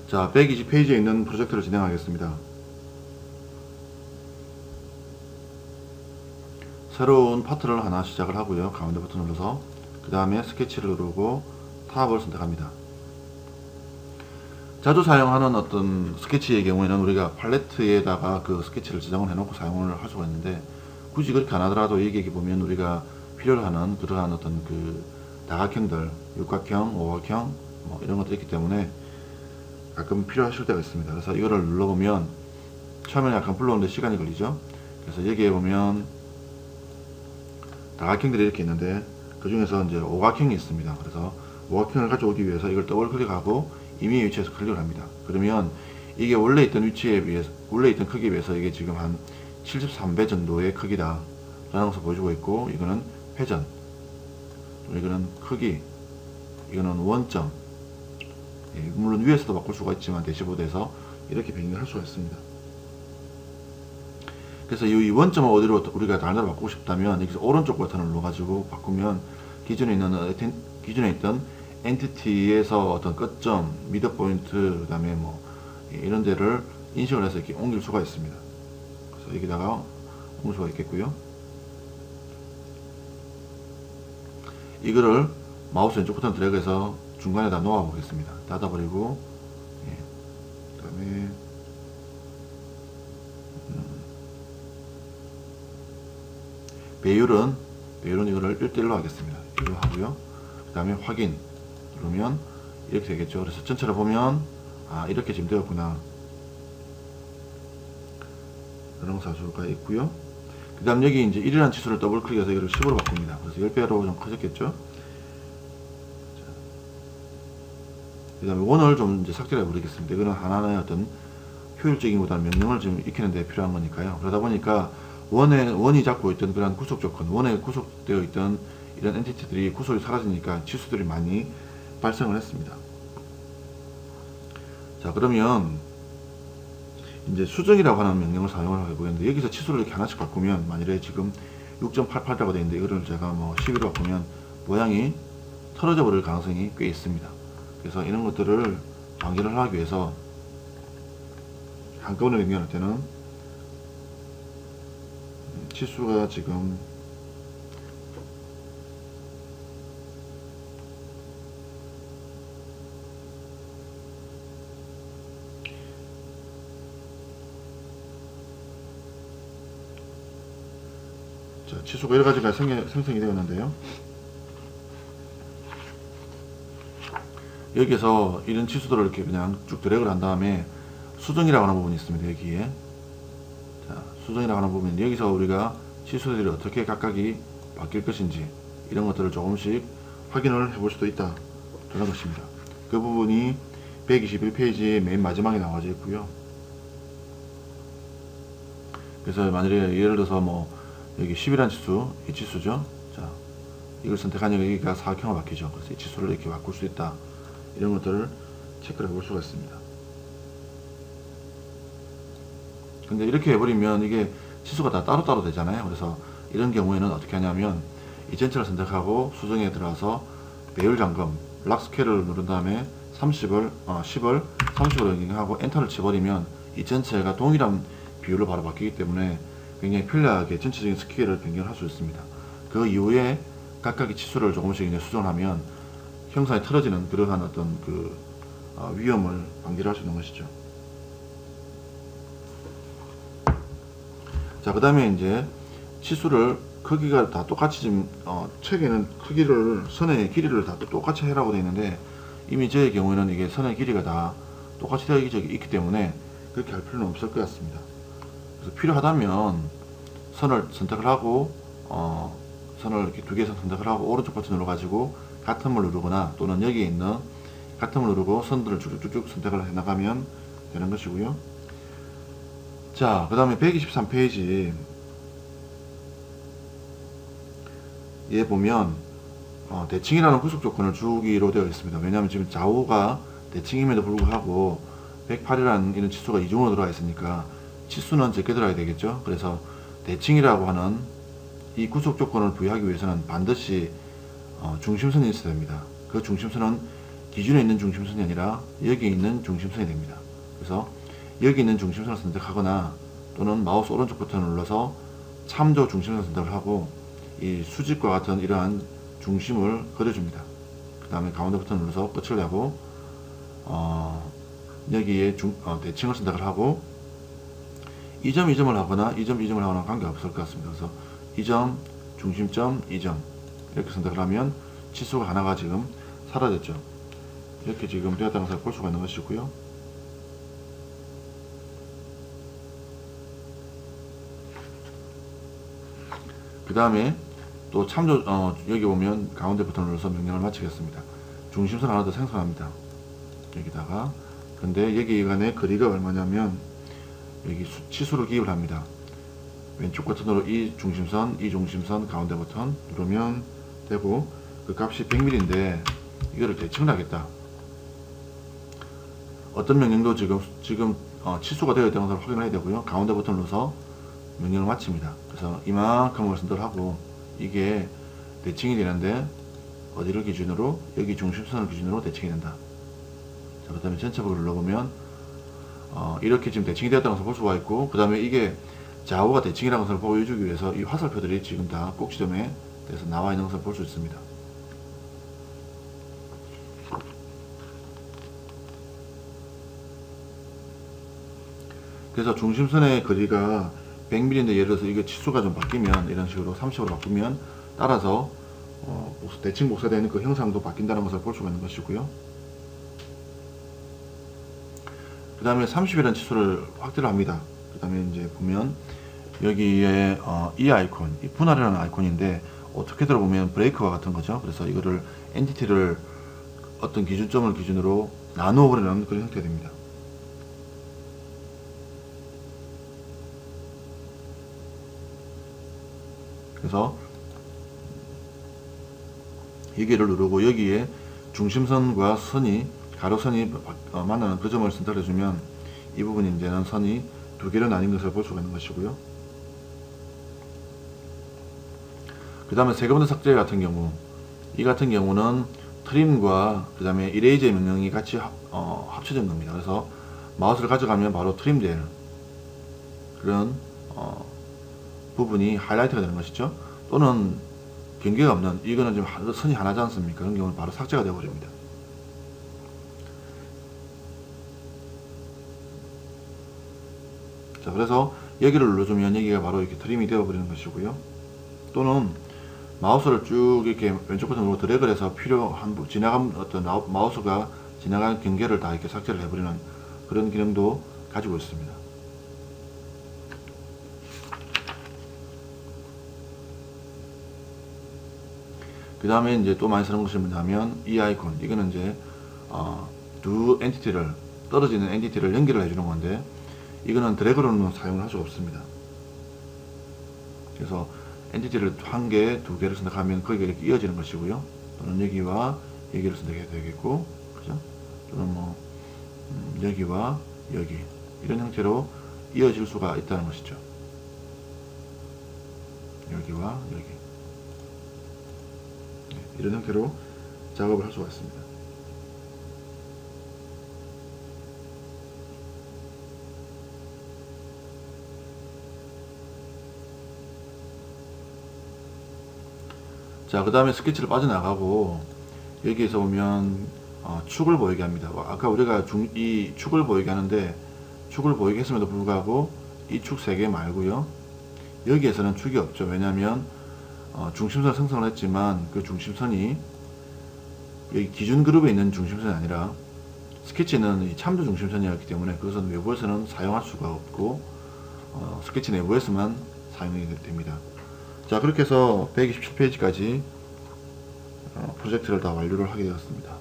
자, 120페이지에 있는 프로젝트를 진행하겠습니다. 새로운 파트를 하나 시작을 하고요. 가운데 버튼 눌러서 그 다음에 스케치를 누르고 탑을 선택합니다. 자주 사용하는 어떤 스케치의 경우에는 우리가 팔레트에다가 그 스케치를 지정을 해놓고 사용을 할 수가 있는데, 굳이 그렇게 안 하더라도 여기 보면 우리가 필요로 하는 그러한 어떤 그 다각형들, 육각형, 오각형 뭐 이런 것들이 있기 때문에 가끔 필요하실 때가 있습니다. 그래서 이거를 눌러보면 처음에는 약간 불러오는데 시간이 걸리죠. 그래서 여기에 보면 다각형들이 이렇게 있는데 그 중에서 이제 오각형이 있습니다. 그래서 오각형을 가져오기 위해서 이걸 더블 클릭하고 임의 위치에서 클릭을 합니다. 그러면 이게 원래 있던 위치에 비해서, 원래 있던 크기에 비해서 이게 지금 한 73배 정도의 크기다 라는 것을 보여주고 있고, 이거는 회전, 이거는 크기, 이거는 원점, 물론 위에서도 바꿀 수가 있지만 대시보드에서 이렇게 변경을 할 수가 있습니다. 그래서 이 원점을 어디로 우리가 다른 데로 바꾸고 싶다면 여기서 오른쪽 버튼을 눌러가지고 바꾸면 기존에 있던 엔티티에서 어떤 끝점, 미드 포인트, 그 다음에 뭐 이런 데를 인식을 해서 이렇게 옮길 수가 있습니다. 그래서 여기다가 옮길 수가 있겠고요. 이거를 마우스 왼쪽 버튼 드래그해서 중간에다 놓아 보겠습니다. 닫아버리고, 그 다음에 배율은 이거를 1대1로 하겠습니다. 이거 하고요. 그 다음에 확인 누르면 이렇게 되겠죠. 그래서 전체를 보면 이렇게 지금 되었구나 그런 사수가 있고요. 그 다음 여기 이제 1이라는 치수를 더블 클릭해서 이거를 10으로 바꿉니다. 그래서 10배로 좀 커졌겠죠. 그 다음에 원을 좀 이제 삭제를 해버리겠습니다. 이거는 하나의 어떤 효율적인보다는 명령을 좀 익히는 데 필요한 거니까요. 그러다 보니까 원이 잡고 있던 그런 구속 조건, 원에 구속되어 있던 이런 엔티티들이 구속이 사라지니까 치수들이 많이 발생을 했습니다. 자, 그러면 이제 수정이라고 하는 명령을 사용을 해보겠는데, 여기서 치수를 이렇게 하나씩 바꾸면, 만일에 지금 6.88이라고 되어 있는데 이거를 제가 뭐 11로 바꾸면 모양이 틀어져 버릴 가능성이 꽤 있습니다. 그래서 이런 것들을 방지를 하기 위해서 한꺼번에 변경할 때는 치수가 지금 치수가 여러가지가 생성이 되었는데요. 여기서 이런 치수들을 이렇게 그냥 쭉 드래그를 한 다음에 수정이라고 하는 부분이 있습니다. 여기에 수정이라고 하는 부분, 여기서 우리가 치수들이 어떻게 각각이 바뀔 것인지 이런 것들을 조금씩 확인을 해볼 수도 있다 라는 것입니다. 그 부분이 121페이지의 맨 마지막에 나와져 있고요. 그래서 만약에 예를 들어서 뭐 여기 10이라는 치수, 이 치수죠. 자, 이걸 선택하니까 여기가 사각형으로 바뀌죠. 그래서 이 치수를 이렇게 바꿀 수 있다, 이런 것들을 체크를 해볼 수가 있습니다. 근데 이렇게 해버리면 이게 치수가 다 따로따로 되잖아요. 그래서 이런 경우에는 어떻게 하냐면 이 전체를 선택하고 수정에 들어가서 배율 잠금, 락 스케일을 누른 다음에 10을 30으로 변경하고 엔터를 쳐버리면 이 전체가 동일한 비율로 바로 바뀌기 때문에 굉장히 편리하게 전체적인 스케일을 변경할 수 있습니다. 그 이후에 각각의 치수를 조금씩 이제 수정하면 형상이 틀어지는 그러한 어떤 그 위험을 방지할 수 있는 것이죠. 자, 그 다음에 이제 치수를 크기가 다 똑같이 지금 책에는 크기를, 선의 길이를 다 똑같이 해라고 되어 있는데, 이미 저의 경우에는 이게 선의 길이가 다 똑같이 되어 있기 때문에 그렇게 할 필요는 없을 것 같습니다. 그래서 필요하다면 선을 선택을 하고 선을 이렇게 두 개에서 선택을 하고 오른쪽 버튼 눌러 가지고 같음을 누르거나, 또는 여기에 있는 같음을 누르고 선들을 쭉쭉쭉 선택을 해 나가면 되는 것이고요. 자, 그 다음에 123페이지 에 보면 대칭이라는 구속 조건을 주기로 되어 있습니다. 왜냐하면 지금 좌우가 대칭임에도 불구하고 108이라는 이런 치수가 이중으로 들어가 있으니까 치수는 적게 들어가야 되겠죠. 그래서 대칭이라고 하는 이 구속 조건을 부여하기 위해서는 반드시 중심선이 있어야 됩니다. 그 중심선은 기준에 있는 중심선이 아니라 여기 있는 중심선이 됩니다. 그래서 여기 있는 중심선을 선택하거나 또는 마우스 오른쪽 버튼을 눌러서 참조 중심선 선택을 하고 이 수직과 같은 이러한 중심을 그려줍니다. 그 다음에 가운데 버튼을 눌러서 끝을 내고 여기에 대칭을 선택을 하고 2점 2점을 하거나 2점 2점을 하거나 관계없을 것 같습니다. 그래서 2점 중심점 2점 이렇게 선택을 하면 치수가 하나가 지금 사라졌죠. 이렇게 지금 되었다는 것을 볼 수가 있는 것이고요. 그 다음에 또 참조 여기 보면 가운데 버튼을 눌러서 명령을 마치겠습니다. 중심선 하나 더 생성합니다. 여기다가 근데 여기간의 거리가 얼마냐면 여기 치수를 기입을 합니다. 왼쪽 버튼으로 이 중심선 가운데 버튼 누르면 되고 그 값이 100mm인데 이거를 대칭을 하겠다. 어떤 명령도 지금 치수가 되어 있다는 것을 확인해야 되고요. 가운데 버튼을 눌러서 명령을 마칩니다. 그래서 이만큼을 선택을 하고 이게 대칭이 되는데 어디를 기준으로? 여기 중심선을 기준으로 대칭이 된다. 자, 그 다음에 전체적으로 눌러보면 이렇게 지금 대칭이 되었다는 것을 볼 수가 있고, 그 다음에 이게 좌우가 대칭이라는 것을 보여주기 위해서 이 화살표들이 지금 다 꼭지점에 대해서 나와 있는 것을 볼 수 있습니다. 그래서 중심선의 거리가 100mm인데 예를 들어서 이게 치수가 좀 바뀌면 이런 식으로 30으로 바꾸면 따라서 대칭 복사되는 그 형상도 바뀐다는 것을 볼 수가 있는 것이고요. 그 다음에 30이라는 치수를 확대를 합니다. 그 다음에 이제 보면 여기에 이 아이콘, 이 분할이라는 아이콘인데 어떻게 들어보면 브레이크와 같은 거죠. 그래서 이거를 엔티티를 어떤 기준점을 기준으로 나누어 버리는 그런 형태가 됩니다. 그래서 여기를 누르고 여기에 중심선과 선이 가로선이 만나는 그 점을 선택해 주면 이 부분이 이제는 선이 두 개로 나뉜 것을 볼 수가 있는 것이고요. 그 다음에 세그먼트 삭제 같은 경우, 이 같은 경우는 트림과 그 다음에 이레이저의 명령이 같이 합쳐진 겁니다. 그래서 마우스를 가져가면 바로 트림될 그런 부분이 하이라이트가 되는 것이죠. 또는 경계가 없는, 이거는 지금 선이 하나지 않습니까? 그런 경우는 바로 삭제가 되어 버립니다. 자, 그래서 여기를 눌러주면 여기가 바로 이렇게 트림이 되어 버리는 것이고요. 또는 마우스를 쭉 이렇게 왼쪽 버튼으로 드래그를 해서 필요한 지나간 어떤 마우스가 지나간 경계를 다 이렇게 삭제를 해버리는 그런 기능도 가지고 있습니다. 그 다음에 이제 또 많이 쓰는 것이 뭐냐면 이 아이콘, 이거는 이제 두 엔티티를, 떨어지는 엔티티를 연결을 해주는 건데 이거는 드래그로는 사용을 할 수가 없습니다. 그래서 엔티티를 한 개, 두 개를 선택하면 거기가 이렇게 이어지는 것이고요. 또는 여기와 여기를 선택해야 되겠고, 그죠? 또는 뭐 여기와 여기 이런 형태로 이어질 수가 있다는 것이죠. 여기와 여기 이런 형태로 작업을 할 수가 있습니다. 자, 그 다음에 스케치를 빠져나가고 여기에서 보면 축을 보이게 합니다. 아까 우리가 이 축을 보이게 하는데 축을 보이게 했음에도 불구하고 이 축 3개 말고요, 여기에서는 축이 없죠. 왜냐하면 중심선을 생성을 했지만 그 중심선이 여기 기준 그룹에 있는 중심선이 아니라 스케치는 이 참조 중심선이었기 때문에 그것은 외부에서는 사용할 수가 없고 스케치 내부에서만 사용이 됩니다. 자, 그렇게 해서 127페이지까지 프로젝트를 다 완료를 하게 되었습니다.